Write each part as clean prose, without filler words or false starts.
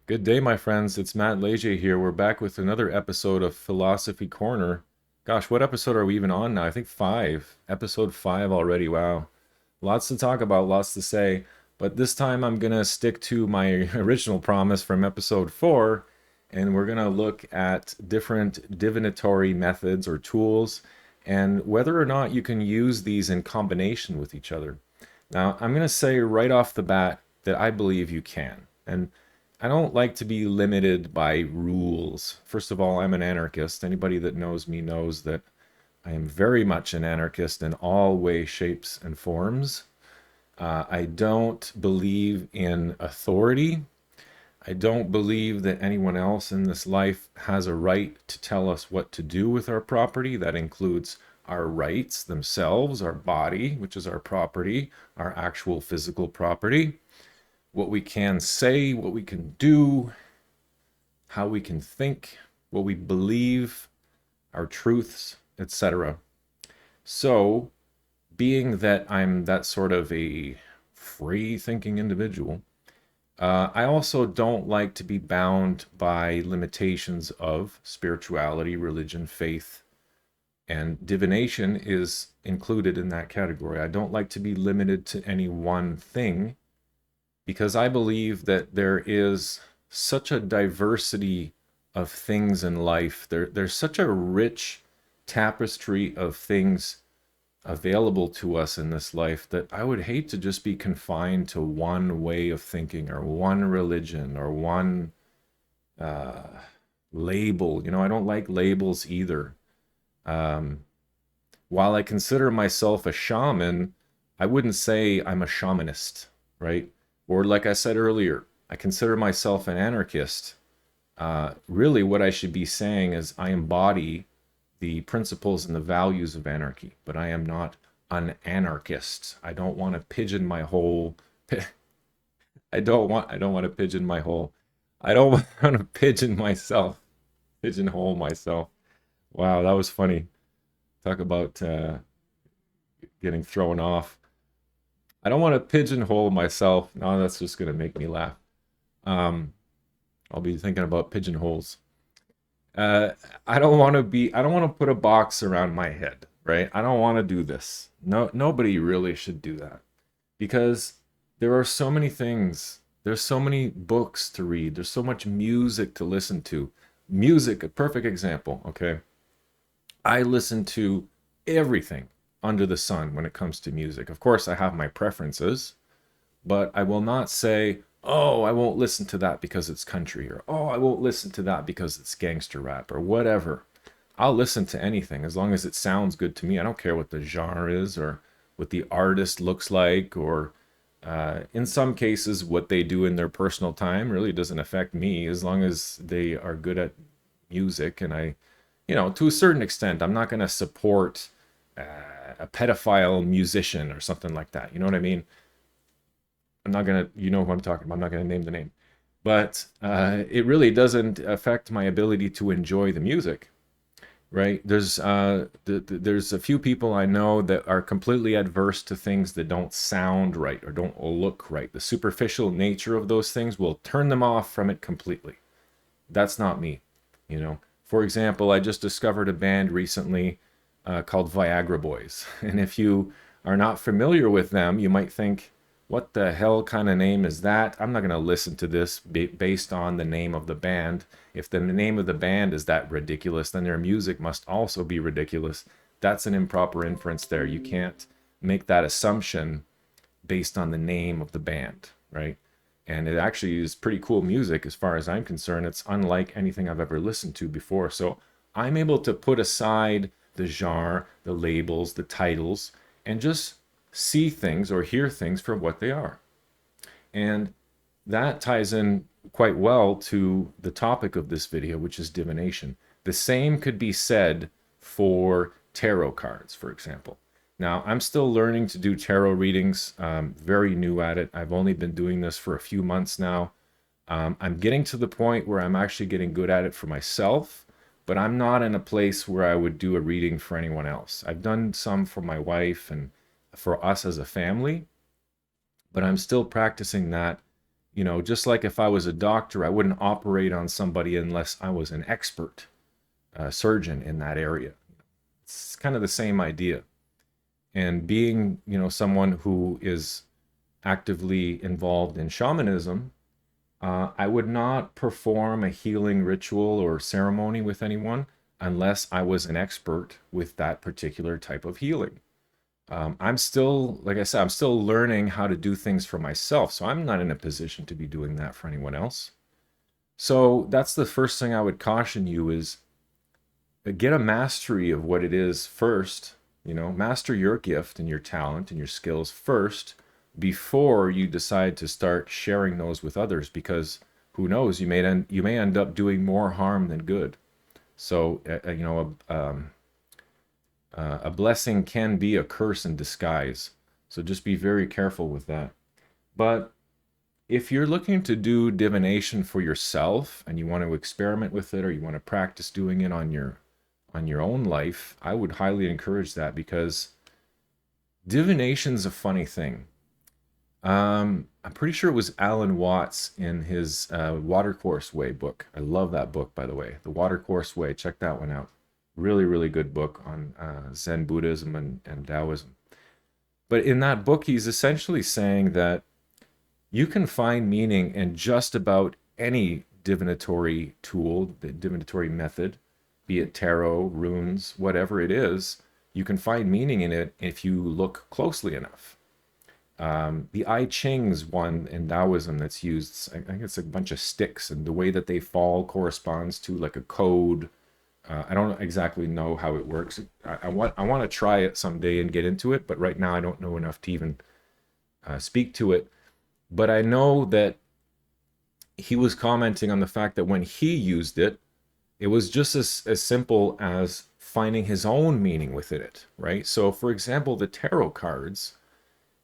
Good day, my friends. It's Matt Leger here. We're back with another episode of Philosophy Corner. Gosh, what episode are we even on now? I think five. Episode five already. Wow. Lots to talk about, lots to say. But this time I'm going to stick to my original promise from episode four, and we're going to look at different divinatory methods or tools and whether or not you can use these in combination with each other. Now, I'm going to say right off the bat that I believe you can. And I don't like to be limited by rules. First of all, I'm an anarchist. Anybody that knows me knows that I am very much an anarchist in all ways, shapes, and forms. I don't believe in authority. I don't believe that anyone else in this life has a right to tell us what to do with our property. That includes our rights themselves, our body, which is our property, our actual physical property, what we can say, what we can do, how we can think, what we believe, our truths, etc. So, being that I'm that sort of a free thinking individual, I also don't like to be bound by limitations of spirituality, religion, faith, and divination is included in that category. I don't like to be limited to any one thing because I believe that there is such a diversity of things in life. There's such a rich tapestry of things available to us in this life that I would hate to just be confined to one way of thinking or one religion or one uh, label. I don't like labels either. Um, while I consider myself a shaman, I wouldn't say I'm a shamanist, right? Or like I said earlier, I consider myself an anarchist. Really, what I should be saying is I embody the principles and the values of anarchy, but I am not an anarchist. I don't want to pigeon my whole. I don't want to pigeon my whole. I don't want to pigeonhole myself. Wow, that was funny. Talk about getting thrown off. I don't want to pigeonhole myself. No, that's just gonna make me laugh. Um, I'll be thinking about pigeonholes. Uh, I don't want to put a box around my head, right? I don't want to do this. No, nobody really should do that because there are so many things. There's so many books to read. There's so much music to listen to. Music, a perfect example, okay? I listen to everything under the sun when it comes to music. Of course, I have my preferences, but I will not say, oh, I won't listen to that because it's country, or oh, I won't listen to that because it's gangster rap, or whatever. I'll listen to anything as long as it sounds good to me. I don't care what the genre is or what the artist looks like, or in some cases, what they do in their personal time really doesn't affect me as long as they are good at music. And to a certain extent, I'm not going to support uh, a pedophile musician or something like that. You know what I mean? I'm not gonna, you know who I'm talking about. I'm not gonna name the name, but it really doesn't affect my ability to enjoy the music. Right? There's a few people I know that are completely adverse to things that don't sound right or don't look right. The superficial nature of those things will turn them off from it completely. That's not me. For example, I just discovered a band recently called Viagra Boys, and if you are not familiar with them, you might think, what the hell kind of name is that? I'm not going to listen to this based on the name of the band. If the name of the band is that ridiculous, then their music must also be ridiculous. That's an improper inference there. You can't make that assumption based on the name of the band, right? And it actually is pretty cool music as far as I'm concerned. It's unlike anything I've ever listened to before. So I'm able to put aside the genre, the labels, the titles, and just see things or hear things for what they are. And that ties in quite well to the topic of this video, which is divination. The same could be said for tarot cards, for example. Now, I'm still learning to do tarot readings, very new at it. I've only been doing this for a few months now. I'm getting to the point where I'm actually getting good at it for myself, but I'm not in a place where I would do a reading for anyone else. I've done some for my wife and for us as a family, but I'm still practicing that, Just like if I was a doctor, I wouldn't operate on somebody unless I was an expert surgeon in that area. It's kind of the same idea. And being, someone who is actively involved in shamanism, I would not perform a healing ritual or ceremony with anyone unless I was an expert with that particular type of healing. I'm still, like I said, I'm still learning how to do things for myself. So I'm not in a position to be doing that for anyone else. So that's the first thing I would caution you is get a mastery of what it is first. Master your gift and your talent and your skills first before you decide to start sharing those with others, because who knows, you may end up doing more harm than good. So a blessing can be a curse in disguise. So just be very careful with that. But if you're looking to do divination for yourself and you want to experiment with it, or you want to practice doing it on your own life, I would highly encourage that, because divination's a funny thing. I'm pretty sure it was Alan Watts in his Watercourse Way book. I love that book, by the way. The Watercourse Way. Check that one out. Really, really good book on Zen Buddhism and Taoism. But in that book, he's essentially saying that you can find meaning in just about any divinatory tool, the divinatory method, be it tarot, runes, whatever it is. You can find meaning in it if you look closely enough. The I Ching's one in Taoism that's used, I think it's a bunch of sticks, and the way that they fall corresponds to like a code. I don't exactly know how it works. I want to try it someday and get into it, but right now I don't know enough to even speak to it. But I know that he was commenting on the fact that when he used it, it was just as simple as finding his own meaning within it, right? So, for example, the tarot cards,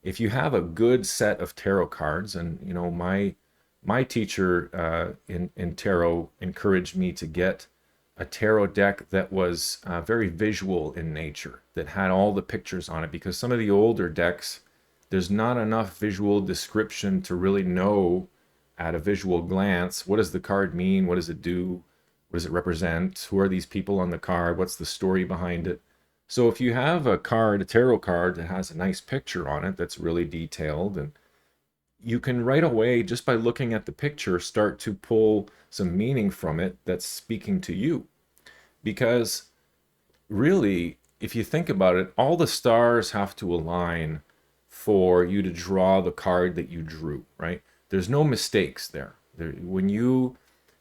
if you have a good set of tarot cards, and my teacher in tarot encouraged me to get a tarot deck that was very visual in nature, that had all the pictures on it, because some of the older decks, there's not enough visual description to really know at a visual glance, what does the card mean? What does it do? What does it represent? Who are these people on the card? What's the story behind it? So if you have a tarot card that has a nice picture on it that's really detailed, and you can right away, just by looking at the picture, start to pull some meaning from it that's speaking to you. Because really, if you think about it, all the stars have to align for you to draw the card that you drew, right? There's no mistakes there. When you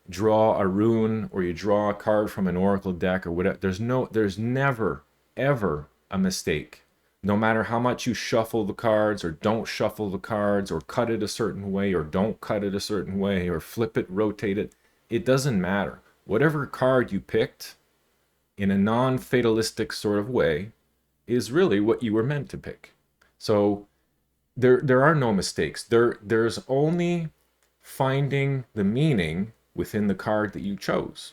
draw a rune or you draw a card from an oracle deck or whatever, there's never ever a mistake. No matter how much you shuffle the cards or don't shuffle the cards, or cut it a certain way or don't cut it a certain way, or flip it, rotate it, it doesn't matter. Whatever card you picked in a non-fatalistic sort of way is really what you were meant to pick. So there are no mistakes. There's only finding the meaning within the card that you chose.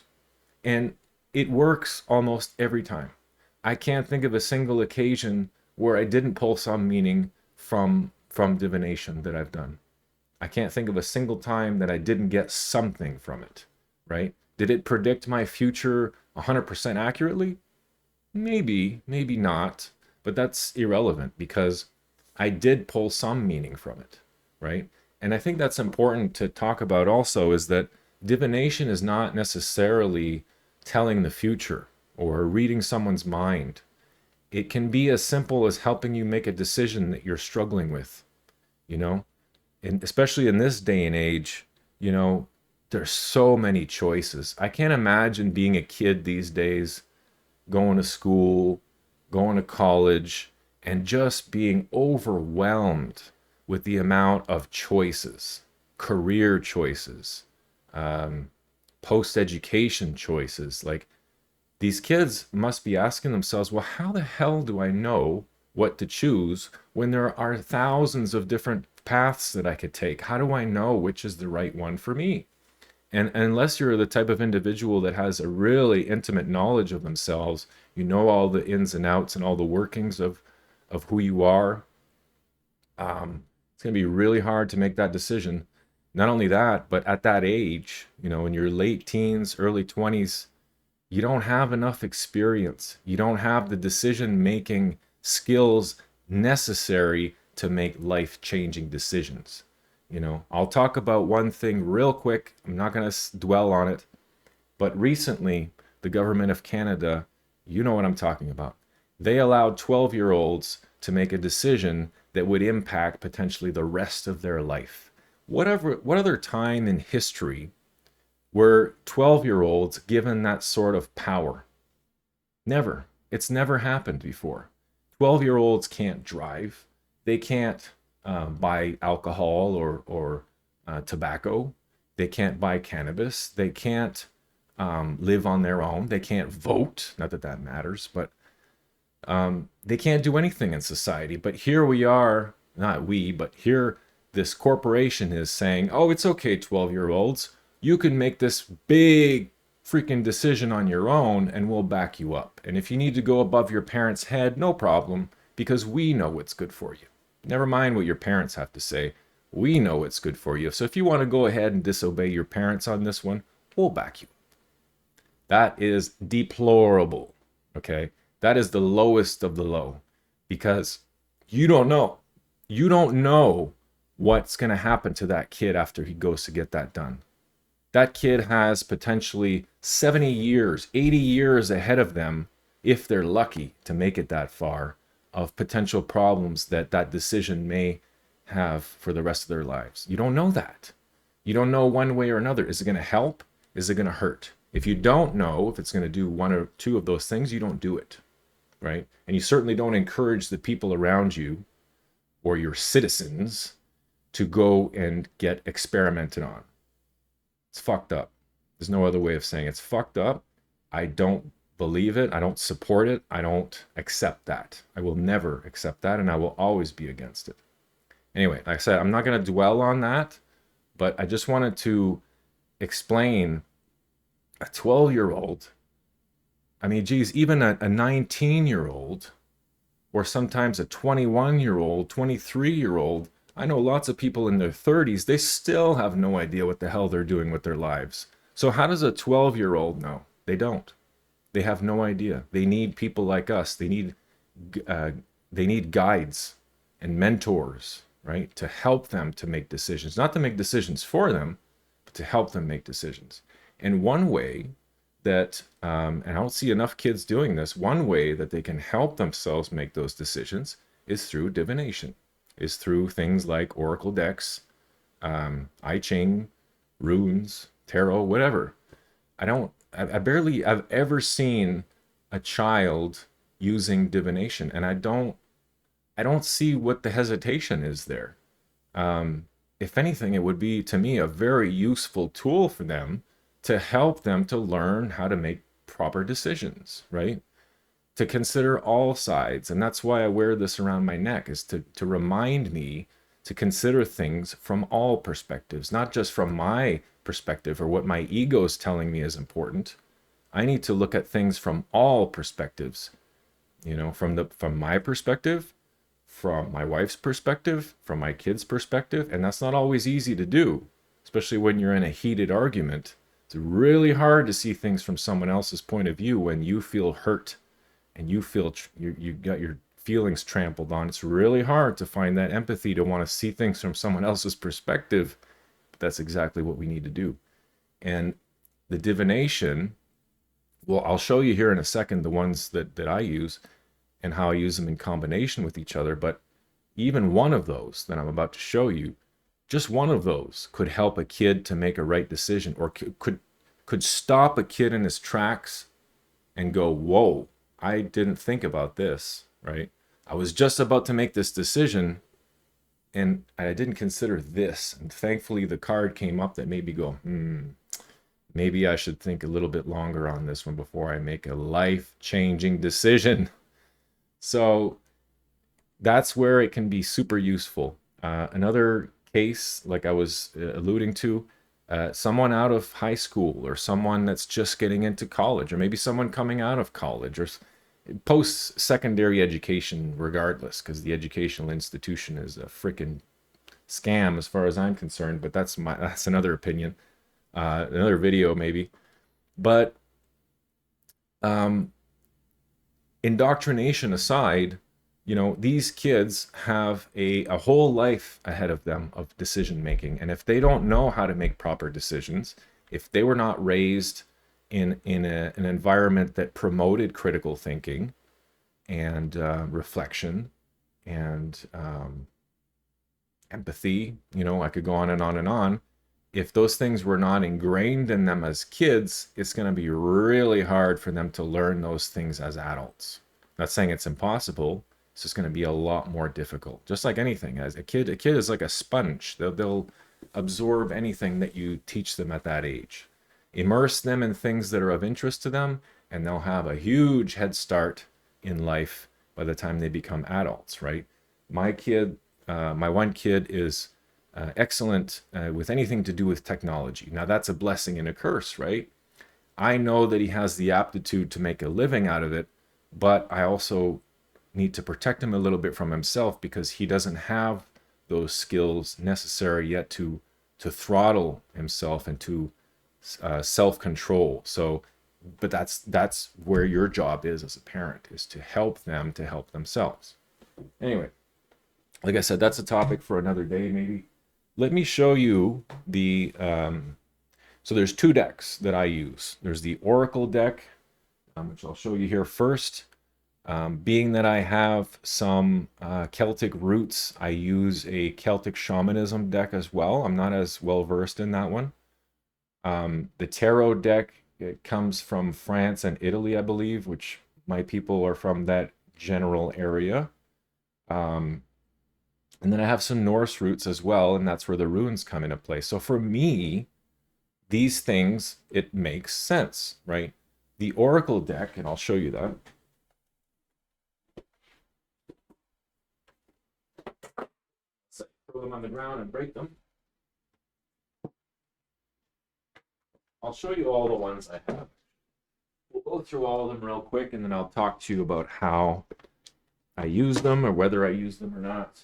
And it works almost every time. I can't think of a single occasion where I didn't pull some meaning from divination that I've done. I can't think of a single time that I didn't get something from it, right? Did it predict my future 100% accurately? Maybe, maybe not, but that's irrelevant, because I did pull some meaning from it, right? And I think that's important to talk about also, is that divination is not necessarily telling the future or reading someone's mind. It can be as simple as helping you make a decision that you're struggling with, you know? And especially in this day and age, there's so many choices. I can't imagine being a kid these days, going to school, going to college, and just being overwhelmed with the amount of choices, career choices, post-education choices. Like, these kids must be asking themselves, well, how the hell do I know what to choose when there are thousands of different paths that I could take? How do I know which is the right one for me? And unless you're the type of individual that has a really intimate knowledge of themselves, you know all the ins and outs and all the workings of who you are, it's going to be really hard to make that decision. Not only that, but at that age, in your late teens, early 20s, you don't have enough experience. You don't have the decision making skills necessary to make life changing decisions. I'll talk about one thing real quick. I'm not going to dwell on it, but recently, the government of Canada, you know what I'm talking about, they allowed 12-year-olds to make a decision that would impact potentially the rest of their life. What other time in history were 12-year-olds given that sort of power? Never. It's never happened before. 12-year-olds can't drive. They can't buy alcohol or tobacco. They can't buy cannabis. They can't live on their own. They can't vote. Not that that matters, but they can't do anything in society. But here we are, not we, but here this corporation is saying, oh, it's okay, 12-year-olds. You can make this big freaking decision on your own and we'll back you up. And if you need to go above your parents' head, no problem, because we know what's good for you. Never mind what your parents have to say. We know what's good for you. So if you want to go ahead and disobey your parents on this one, we'll back you. That is deplorable. Okay. That is the lowest of the low, because you don't know. You don't know what's going to happen to that kid after he goes to get that done. That kid has potentially 70 years, 80 years ahead of them, if they're lucky to make it that far, of potential problems that that decision may have for the rest of their lives. You don't know that. You don't know one way or another. Is it going to help? Is it going to hurt? If you don't know if it's going to do one or two of those things, you don't do it, right? And you certainly don't encourage the people around you or your citizens to go and get experimented on. It's fucked up. There's no other way of saying it. It's fucked up. I don't believe it. I don't support it. I don't accept that. I will never accept that, and I will always be against it. Anyway, like I said, I'm not going to dwell on that, but I just wanted to explain a 12-year-old. I mean, geez, even a 19-year-old, or sometimes a 21-year-old, 23-year-old. I know lots of people in their 30s, they still have no idea what the hell they're doing with their lives. So how does a 12-year-old know? They don't. They have no idea. They need people like us. They need guides and mentors, right, to help them to make decisions. Not to make decisions for them, but to help them make decisions. And one way that, and I don't see enough kids doing this, one way that they can help themselves make those decisions is through divination, is through things like oracle decks, I Ching, runes, tarot, whatever. I've ever seen a child using divination, and I don't see what the hesitation is there. If anything, it would be, to me, a very useful tool for them to help them to learn how to make proper decisions, right? To consider all sides. And that's why I wear this around my neck, is to remind me to consider things from all perspectives, not just from my perspective or what my ego is telling me is important. I need to look at things from all perspectives, from my perspective, from my wife's perspective, from my kids' perspective. And that's not always easy to do, especially when you're in a heated argument. It's really hard to see things from someone else's point of view when you feel hurt and you feel you got your feelings trampled on. It's really hard to find that empathy, to want to see things from someone else's perspective. But that's exactly what we need to do. And the divination, well, I'll show you here in a second the ones that I use and how I use them in combination with each other. But even one of those that I'm about to show you, just one of those could help a kid to make a right decision, or could stop a kid in his tracks and go, whoa, I didn't think about this, right? I was just about to make this decision and I didn't consider this. And thankfully the card came up that made me go, maybe I should think a little bit longer on this one before I make a life-changing decision. So that's where it can be super useful. Another case, like I was alluding to, someone out of high school, or someone that's just getting into college, or maybe someone coming out of college, or post-secondary education, regardless, because the educational institution is a freaking scam as far as I'm concerned, but that's another opinion, another video maybe. But um, indoctrination aside, these kids have a whole life ahead of them of decision making. And if they don't know how to make proper decisions, if they were not raised in an environment that promoted critical thinking and reflection and empathy, I could go on and on and on. If those things were not ingrained in them as kids, it's going to be really hard for them to learn those things as adults. I'm not saying it's impossible. It's just going to be a lot more difficult. Just like anything, as a kid is like a sponge. They'll absorb anything that you teach them at that age. Immerse them in things that are of interest to them, and they'll have a huge head start in life by the time they become adults, right? My one kid is excellent with anything to do with technology. Now that's a blessing and a curse, right? I know that he has the aptitude to make a living out of it, but I also need to protect him a little bit from himself because he doesn't have those skills necessary yet to throttle himself and to self-control. So, but that's where your job is as a parent, is to help them to help themselves. Anyway, like I said, that's a topic for another day maybe. Let me show you the so there's two decks that I use. There's the Oracle deck, which I'll show you here first. Being that I have some Celtic roots, I use a Celtic shamanism deck as well. I'm not as well versed in that one. The tarot deck, it comes from France and Italy, I believe, which my people are from that general area. And then I have some Norse roots as well, and that's where the runes come into play. So for me, these things, it makes sense, right? The Oracle deck, and I'll show you that. So throw them on the ground and break them. I'll show you all the ones I have. We'll go through all of them real quick, and then I'll talk to you about how I use them or whether I use them or not.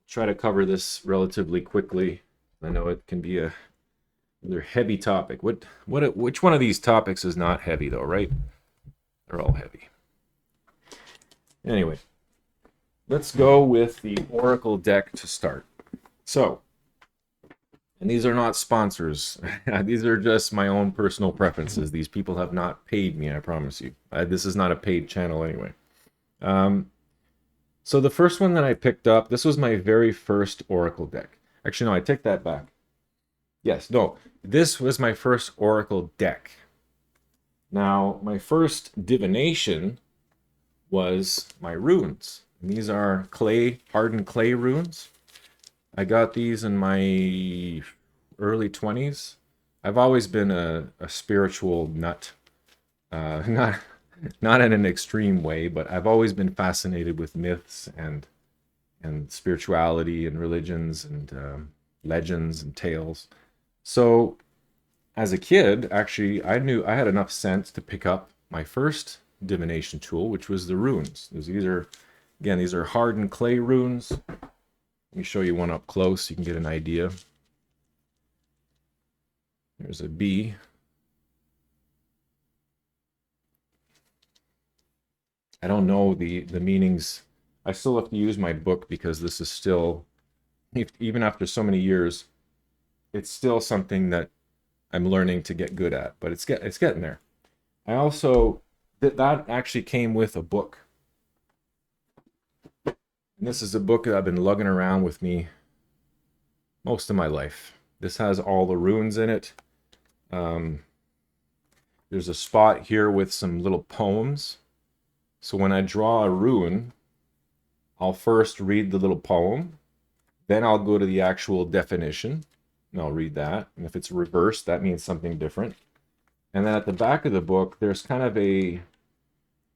Try to cover this relatively quickly. I know it can be another heavy topic. Which one of these topics is not heavy though, right? They're all heavy. Anyway, let's go with the Oracle deck to start. So, and these are not sponsors. These are just my own personal preferences. These people have not paid me, I promise you. This is not a paid channel anyway. So the first one that I picked up, this was my very first Oracle deck. Actually, no, I take that back. Yes, no, this was my first Oracle deck. Now, my first divination was my runes. And these are hardened clay runes. I got these in my early 20s. I've always been a spiritual nut. Not in an extreme way, but I've always been fascinated with myths and spirituality and religions and legends and tales. So as a kid, actually, I had enough sense to pick up my first divination tool, which was the runes. These are hardened clay runes. Let me show you one up close so you can get an idea. There's a bee. I don't know the meanings. I still have to use my book because this is still, even after so many years, it's still something that I'm learning to get good at, but it's getting there. I also, that actually came with a book. And this is a book that I've been lugging around with me most of my life. This has all the runes in it. There's a spot here with some little poems. So when I draw a rune, I'll first read the little poem, then I'll go to the actual definition, and I'll read that. And if it's reversed, that means something different. And then at the back of the book, there's kind of a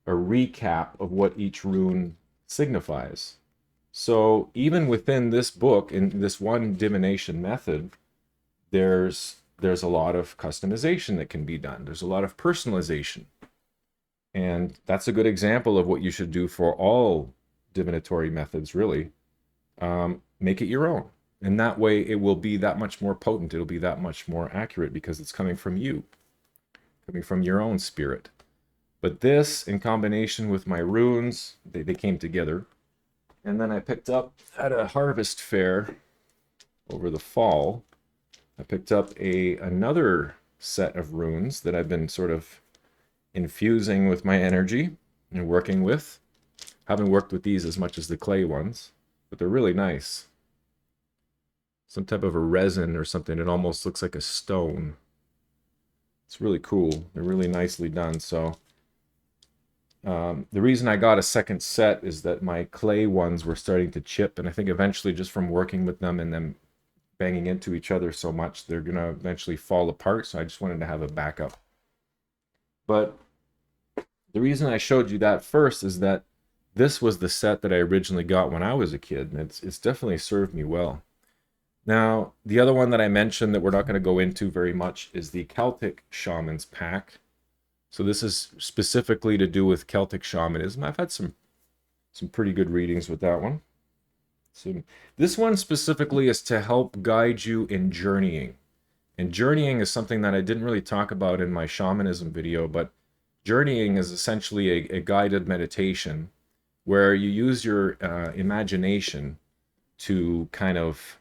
recap of what each rune signifies. So even within this book, in this one divination method, there's a lot of customization that can be done. There's a lot of personalization. And that's a good example of what you should do for all divinatory methods, really. make it your own. And that way it will be that much more potent. It'll be that much more accurate because it's coming from you, coming from your own spirit. But this, in combination with my runes, they came together. And then I picked up at a harvest fair over the fall, I picked up another set of runes that I've been sort of infusing with my energy and working with. Haven't worked with these as much as the clay ones, but they're really nice. Some type of a resin or something. It almost looks like a stone. It's really cool. They're really nicely done. So the reason I got a second set is that my clay ones were starting to chip, and I think eventually just from working with them and them banging into each other so much, they're going to eventually fall apart. So I just wanted to have a backup. But the reason I showed you that first is that this was the set that I originally got when I was a kid, and it's definitely served me well. Now, the other one that I mentioned that we're not going to go into very much is the Celtic Shamans pack. So this is specifically to do with Celtic shamanism. I've had some pretty good readings with that one. So this one specifically is to help guide you in journeying. And journeying is something that I didn't really talk about in my shamanism video, but journeying is essentially a guided meditation where you use your imagination to kind of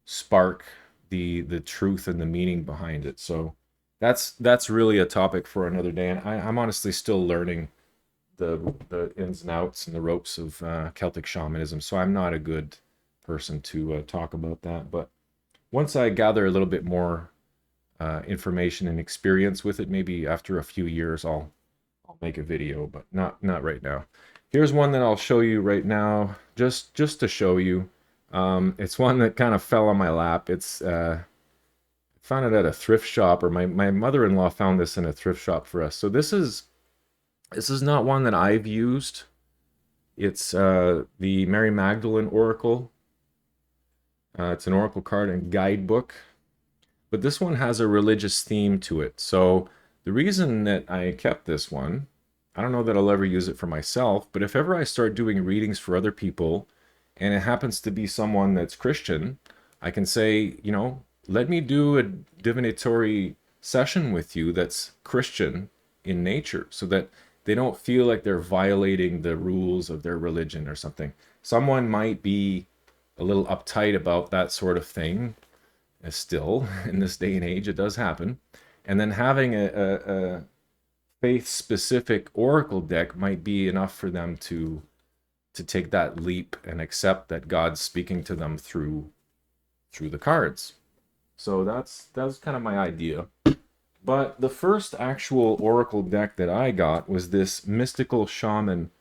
spark the truth and the meaning behind it. So that's really a topic for another day. And I'm honestly still learning the ins and outs and the ropes of Celtic shamanism. So I'm not a good person to talk about that. But once I gather a little bit more information and experience with it, maybe after a few years, I'll make a video, but not right now. Here's one that I'll show you right now, just to show you. It's one that kind of fell on my lap. It's found it at a thrift shop, or my mother-in-law found this in a thrift shop for us. So this is not one that I've used. It's the Mary Magdalene Oracle. It's an oracle card and guidebook, but this one has a religious theme to it. So the reason that I kept this one, I don't know that I'll ever use it for myself, but if ever I start doing readings for other people and it happens to be someone that's Christian, I can say, you know, let me do a divinatory session with you that's Christian in nature, so that they don't feel like they're violating the rules of their religion or something. Someone might be a little uptight about that sort of thing. Still, in this day and age, it does happen. And then having a faith-specific oracle deck might be enough for them to take that leap and accept that God's speaking to them through the cards. So that's kind of my idea. But the first actual oracle deck that I got was this Mystical Shaman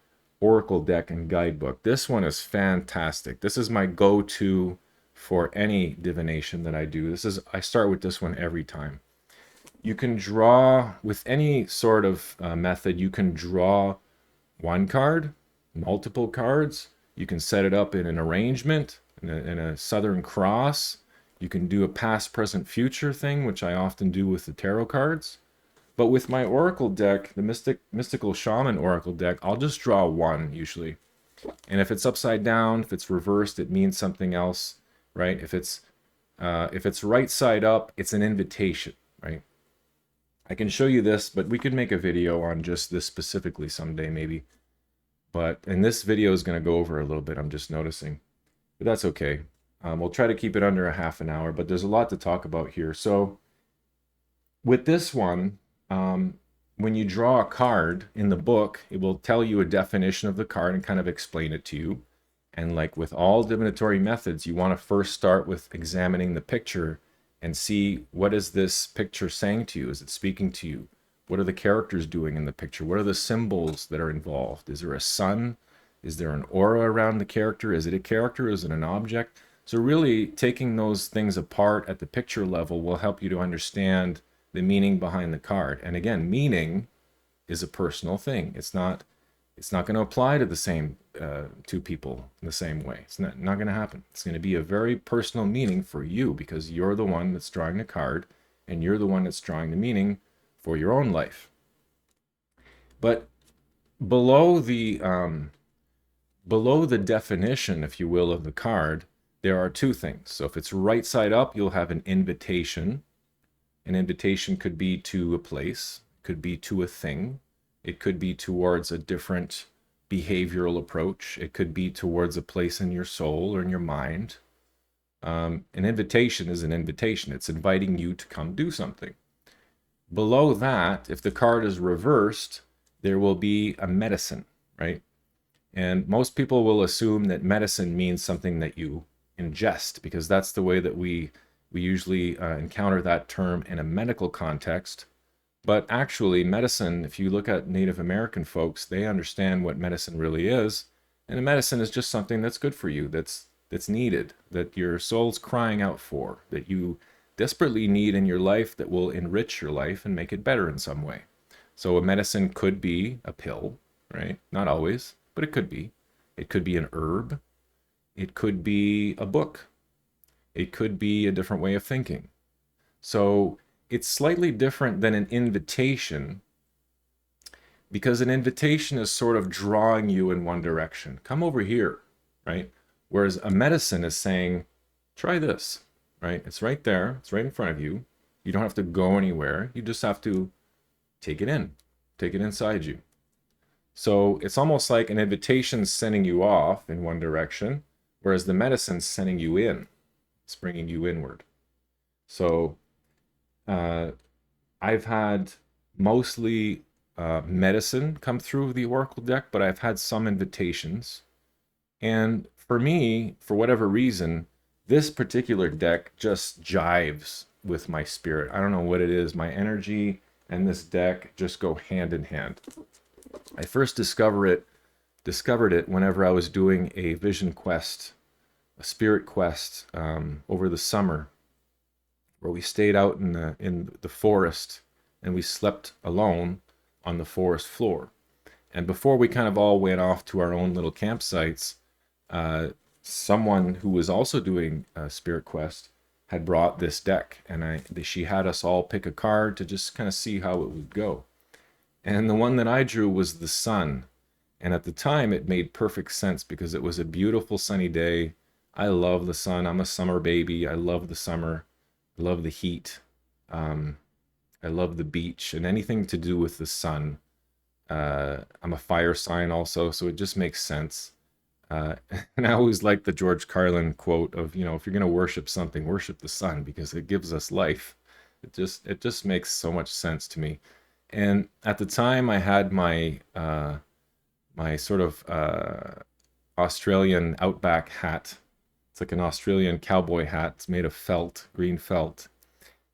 Oracle deck and guidebook. This one is fantastic. This is my go-to for any divination that I do. I start with this one every time. You can draw with any sort of method. You can draw one card, multiple cards. You can set it up in an arrangement, in a Southern Cross. You can do a past, present, future thing, which I often do with the tarot cards. But with my oracle deck, the Mystical Shaman Oracle deck, I'll just draw one usually. And if it's upside down, if it's reversed, it means something else, right? If it's right side up, it's an invitation, right? I can show you this, but we could make a video on just this specifically someday, maybe. And this video is going to go over a little bit, I'm just noticing. But that's okay. We'll try to keep it under a half an hour, but there's a lot to talk about here. So with this one, when you draw a card in the book, it will tell you a definition of the card and kind of explain it to you. And like with all divinatory methods, you want to first start with examining the picture and see, what is this picture saying to you? Is it speaking to you? What are the characters doing in the picture? What are the symbols that are involved? Is there a sun? Is there an aura around the character? Is it a character? Is it an object? So really taking those things apart at the picture level will help you to understand the meaning behind the card. And again, meaning is a personal thing. It's not going to apply to the same two people in the same way. It's not going to happen. It's going to be a very personal meaning for you, because you're the one that's drawing the card and you're the one that's drawing the meaning for your own life. But below the Below the definition, if you will, of the card, there are two things. So if it's right side up, you'll have an invitation. An invitation could be to a place, could be to a thing, it could be towards a different behavioral approach, it could be towards a place in your soul or in your mind. An invitation is an invitation. It's inviting you to come do something. Below that, if the card is reversed, there will be a medicine, right? And most people will assume that medicine means something that you ingest, because that's the way that we usually encounter that term in a medical context. But actually, medicine, if you look at Native American folks, they understand what medicine really is. And a medicine is just something that's good for you, that's needed, that your soul's crying out for, that you desperately need in your life, that will enrich your life and make it better in some way. So a medicine could be a pill, right? Not always, but it could be. It could be an herb. It could be a book. It could be a different way of thinking. So it's slightly different than an invitation, because an invitation is sort of drawing you in one direction. Come over here, right? Whereas a medicine is saying, try this, right? It's right there. It's right in front of you. You don't have to go anywhere. You just have to take it in, take it inside you. So it's almost like an invitation sending you off in one direction, whereas the medicine's sending you in. It's bringing you inward. So I've had mostly medicine come through the Oracle deck, but I've had some invitations. And for me, for whatever reason, this particular deck just jives with my spirit. I don't know what it is. My energy and this deck just go hand in hand. I first discovered it whenever I was doing a vision quest, a spirit quest over the summer, where we stayed out in the forest and we slept alone on the forest floor. And before we kind of all went off to our own little campsites, someone who was also doing a spirit quest had brought this deck, and she had us all pick a card to just kind of see how it would go. And the one that I drew was the sun. And at the time, it made perfect sense because it was a beautiful sunny day. I love the sun. I'm a summer baby. I love the summer. I love the heat. I love the beach and anything to do with the sun. I'm a fire sign also, so it just makes sense. And I always like the George Carlin quote of, you know, if you're going to worship something, worship the sun because it gives us life. It just makes so much sense to me. And at the time, I had my my sort of Australian outback hat. It's like an Australian cowboy hat. It's made of felt, green felt.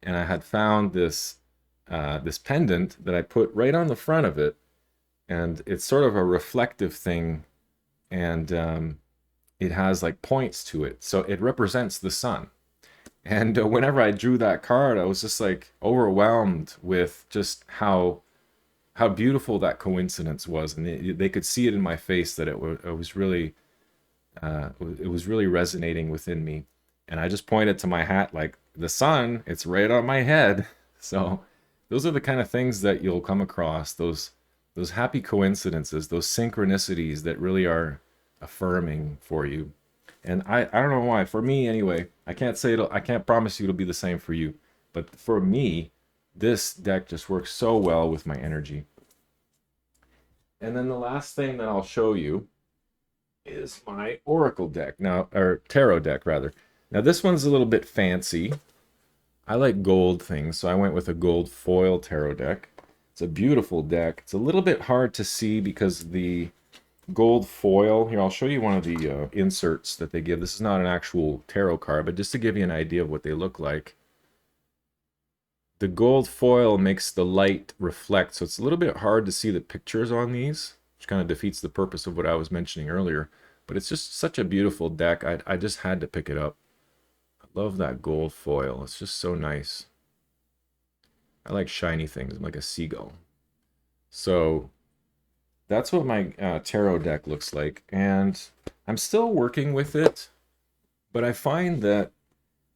And I had found this pendant that I put right on the front of it, and it's sort of a reflective thing, and it has like points to it, so it represents the sun. And whenever I drew that card, I was just like overwhelmed with just how beautiful that coincidence was, and they could see it in my face that it was really it was really resonating within me. And I just pointed to my hat like, the sun, it's right on my head. So those are the kind of things that you'll come across, those happy coincidences, those synchronicities that really are affirming for you. And I don't know why. For me anyway, I can't promise you it'll be the same for you. But for me, this deck just works so well with my energy. And then the last thing that I'll show you is my Oracle deck. Now, or Tarot deck rather. Now this one's a little bit fancy. I like gold things, so I went with a gold foil tarot deck. It's a beautiful deck. It's a little bit hard to see because the gold foil, here I'll show you one of the inserts that they give. This is not an actual tarot card, but just to give you an idea of what they look like. The gold foil makes the light reflect, so it's a little bit hard to see the pictures on these, which kind of defeats the purpose of what I was mentioning earlier. But it's just such a beautiful deck. I just had to pick it up. I love that gold foil. It's just so nice. I like shiny things. I'm like a seagull. So that's what my tarot deck looks like. And I'm still working with it. But I find that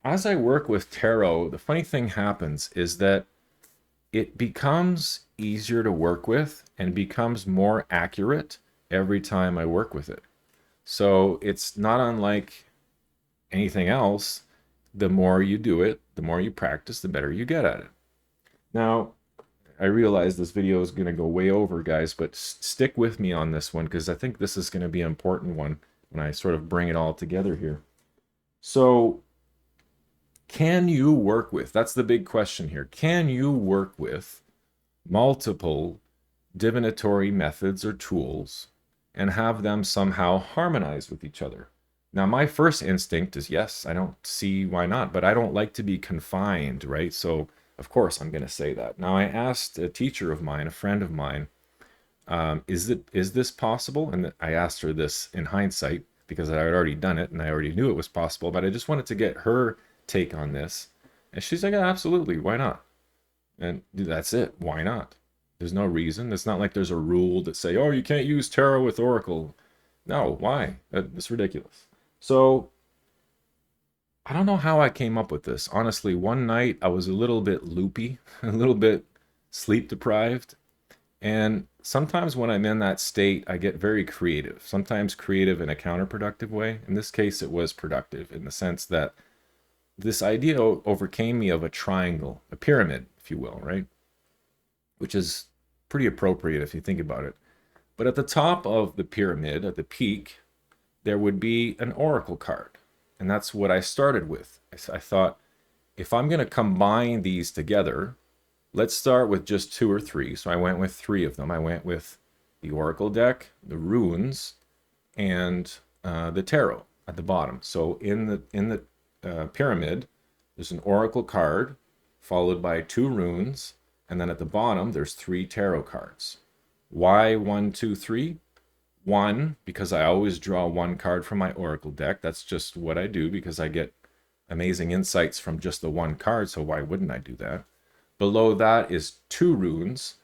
as I work with tarot, the funny thing happens is that it becomes easier to work with and becomes more accurate every time I work with it. So it's not unlike anything else. The more you do it, the more you practice, the better you get at it. Now, I realize this video is going to go way over, guys, but stick with me on this one because I think this is going to be an important one when I sort of bring it all together here. So, can you work with, that's the big question here, can you work with multiple divinatory methods or tools and have them somehow harmonize with each other? Now, my first instinct is yes, I don't see why not, but I don't like to be confined, right? So, of course, I'm going to say that. Now, I asked a teacher of mine, a friend of mine, is this possible? And I asked her this in hindsight because I had already done it and I already knew it was possible, but I just wanted to get her take on this. And she's like, absolutely, why not? And that's it. Why not? There's no reason. It's not like there's a rule that say, oh, you can't use tarot with oracle. No, why? That's ridiculous. So I don't know how I came up with this. Honestly, one night I was a little bit loopy, a little bit sleep deprived. And sometimes when I'm in that state, I get very creative, sometimes creative in a counterproductive way. In this case, it was productive in the sense that this idea overcame me of a triangle, a pyramid, if you will, right? Which is pretty appropriate if you think about it. But at the top of the pyramid, at the peak, there would be an oracle card. And that's what I started with. I thought, if I'm going to combine these together, let's start with just 2 or 3. So I went with 3 of them. I went with the oracle deck, the runes, and the tarot at the bottom. So in the pyramid, there's an oracle card followed by 2 runes, and then at the bottom there's 3 tarot cards. Why 1, 2, 3? 1, because I always draw 1 card from my oracle deck. That's just what I do because I get amazing insights from just the 1 card, so why wouldn't I do that? Below that is 2 runes.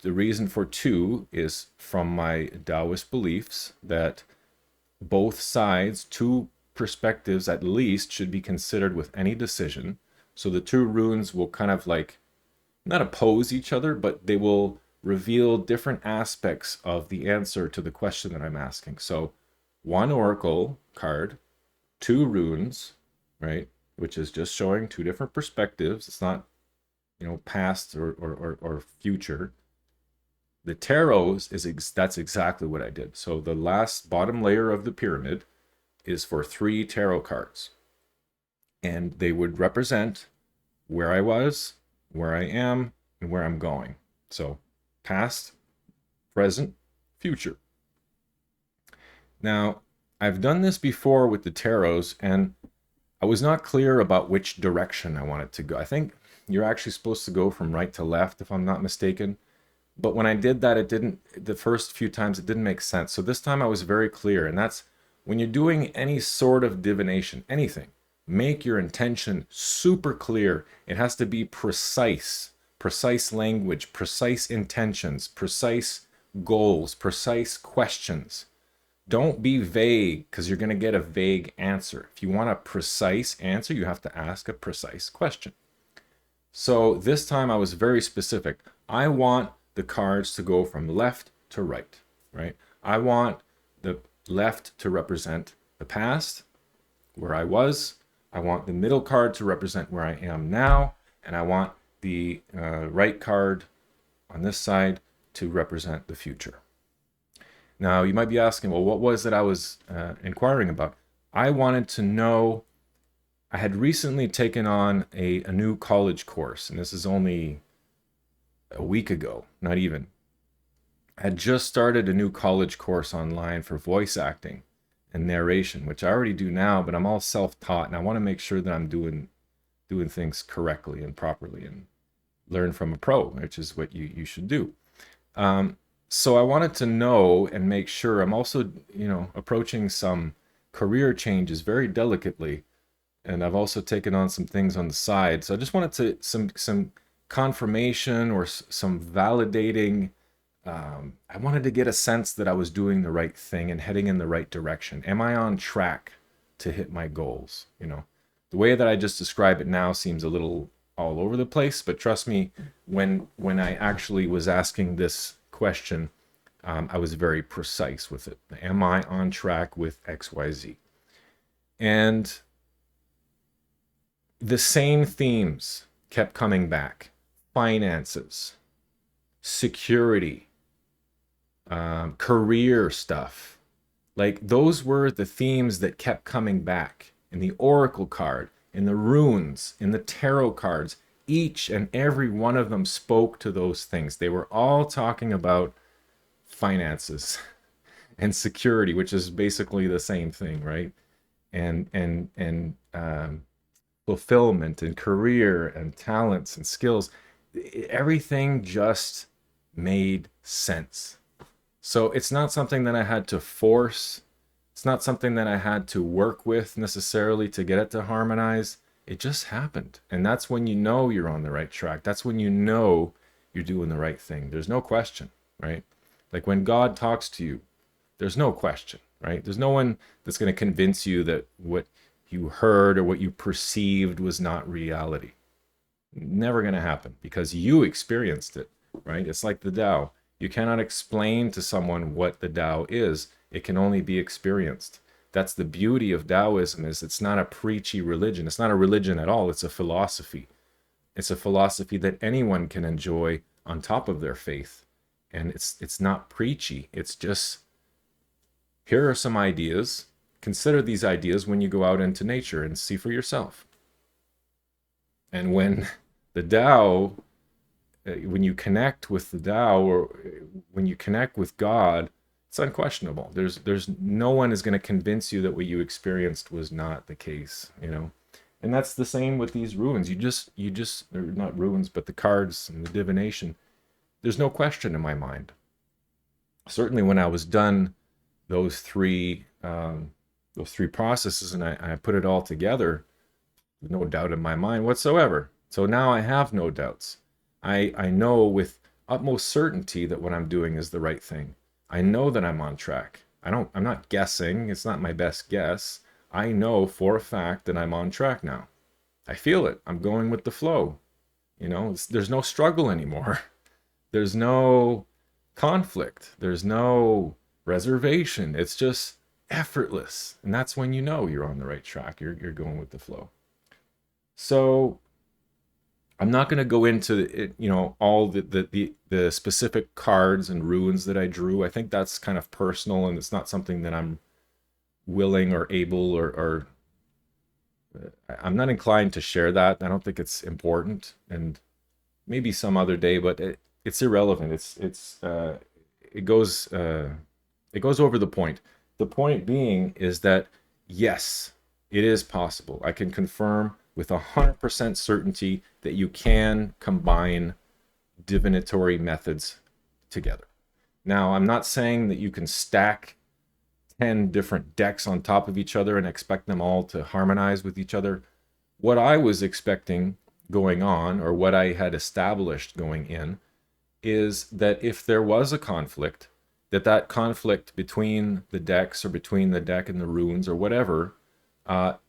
The reason for 2 is from my Taoist beliefs that both sides, 2 perspectives at least, should be considered with any decision. So the 2 runes will kind of like not oppose each other, but they will reveal different aspects of the answer to the question that I'm asking. So 1 oracle card, 2 runes, right? Which is just showing 2 different perspectives. It's not, past or future. The tarot that's exactly what I did. So the last bottom layer of the pyramid is for 3 tarot cards. And they would represent where I was, where I am, and where I'm going. So past, present, future. Now, I've done this before with the tarots, and I was not clear about which direction I wanted to go. I think you're actually supposed to go from right to left, if I'm not mistaken. But when I did that, the first few times, it didn't make sense. So this time I was very clear. And that's when you're doing any sort of divination, anything, make your intention super clear. It has to be precise language, precise intentions, precise goals, precise questions. Don't be vague because you're going to get a vague answer. If you want a precise answer, you have to ask a precise question. So this time I was very specific. I want the cards to go from left to right, right? I want the left to represent the past, where I was. I want the middle card to represent where I am now. And I want the right card on this side to represent the future. Now, you might be asking, well, what was it I was inquiring about? I wanted to know, I had recently taken on a new college course, and this is only a week ago, not even. I had just started a new college course online for voice acting and narration, which I already do now, but I'm all self-taught, and I want to make sure that I'm doing things correctly and properly and learn from a pro, which is what you should do. So I wanted to know and make sure. I'm also, approaching some career changes very delicately, and I've also taken on some things on the side. So I just wanted some confirmation or some validating. I wanted to get a sense that I was doing the right thing and heading in the right direction. Am I on track to hit my goals? The way that I just describe it now seems a little all over the place, but trust me, when I actually was asking this question, I was very precise with it. Am I on track with XYZ? And the same themes kept coming back: finances, security, career stuff. Like those were the themes that kept coming back in the oracle card, in the runes, in the tarot cards. Each and every one of them spoke to those things. They were all talking about finances and security, which is basically the same thing, right? And fulfillment and career and talents and skills. Everything just made sense. So it's not something that I had to force. It's not something that I had to work with necessarily to get it to harmonize. It just happened. And that's when you know you're on the right track. That's when you know you're doing the right thing. There's no question, right? Like when God talks to you, there's no question, right? There's no one that's going to convince you that what you heard or what you perceived was not reality. Never going to happen because you experienced it, right? It's like the Tao. You cannot explain to someone what the Tao is. It can only be experienced. That's the beauty of Taoism, is it's not a preachy religion. It's not a religion at all. It's a philosophy. It's a philosophy that anyone can enjoy on top of their faith. And it's not preachy. It's just, here are some ideas. Consider these ideas when you go out into nature and see for yourself. And when the Tao, when you connect with the Tao, or when you connect with God, it's unquestionable. There's no one is going to convince you that what you experienced was not the case, you know. And that's the same with these ruins. You just, or not ruins, but the cards and the divination. There's no question in my mind. Certainly, when I was done those three processes and I put it all together, no doubt in my mind whatsoever. So now I have no doubts. I know with utmost certainty that what I'm doing is the right thing. I know that I'm on track. I'm not guessing. It's not my best guess. I know for a fact that I'm on track now. I feel it. I'm going with the flow. You know, there's no struggle anymore. There's no conflict. There's no reservation. It's just effortless. And that's when you know you're on the right track. You're going with the flow. So I'm not going to go into it, you know, all the specific cards and runes that I drew. I think that's kind of personal, and it's not something that I'm willing or able, or I'm not inclined to share that. I don't think it's important, and maybe some other day, but it's irrelevant. It goes over the point. The point being is that yes, it is possible. I can confirm with 100% certainty that you can combine divinatory methods together. Now, I'm not saying that you can stack 10 different decks on top of each other and expect them all to harmonize with each other. What I was expecting going on, or what I had established going in, is that if there was a conflict, that conflict between the decks, or between the deck and the runes, or whatever,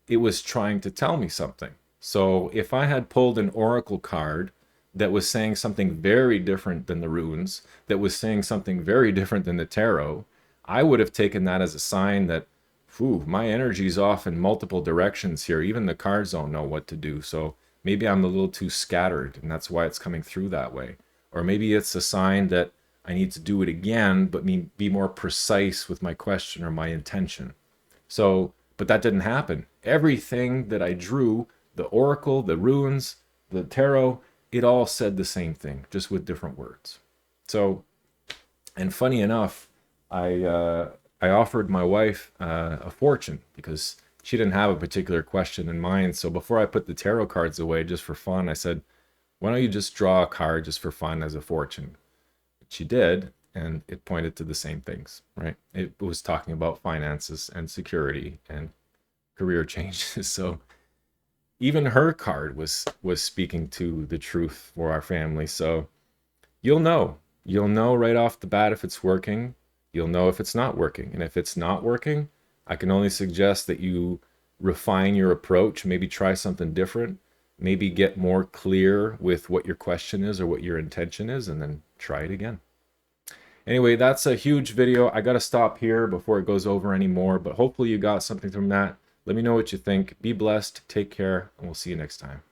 it was trying to tell me something. So if I had pulled an oracle card that was saying something very different than the runes, that was saying something very different than the tarot, I would have taken that as a sign that, my energy's off in multiple directions here. Even the cards don't know what to do. So maybe I'm a little too scattered, and that's why it's coming through that way. Or maybe it's a sign that I need to do it again, but be more precise with my question or my intention. So, but that didn't happen. Everything that I drew, the oracle, the runes, the tarot, it all said the same thing, just with different words. So, and funny enough, I offered my wife a fortune because she didn't have a particular question in mind. So before I put the tarot cards away just for fun, I said, why don't you just draw a card just for fun as a fortune? She did, and it pointed to the same things, right? It was talking about finances and security and career changes. So even her card was speaking to the truth for our family. So you'll know right off the bat if it's working. You'll know if it's not working. And if it's not working, I can only suggest that you refine your approach, maybe try something different, maybe get more clear with what your question is or what your intention is, and then try it again. Anyway, that's a huge video. I got to stop here before it goes over anymore, but hopefully you got something from that. Let me know what you think. Be blessed, take care, and we'll see you next time.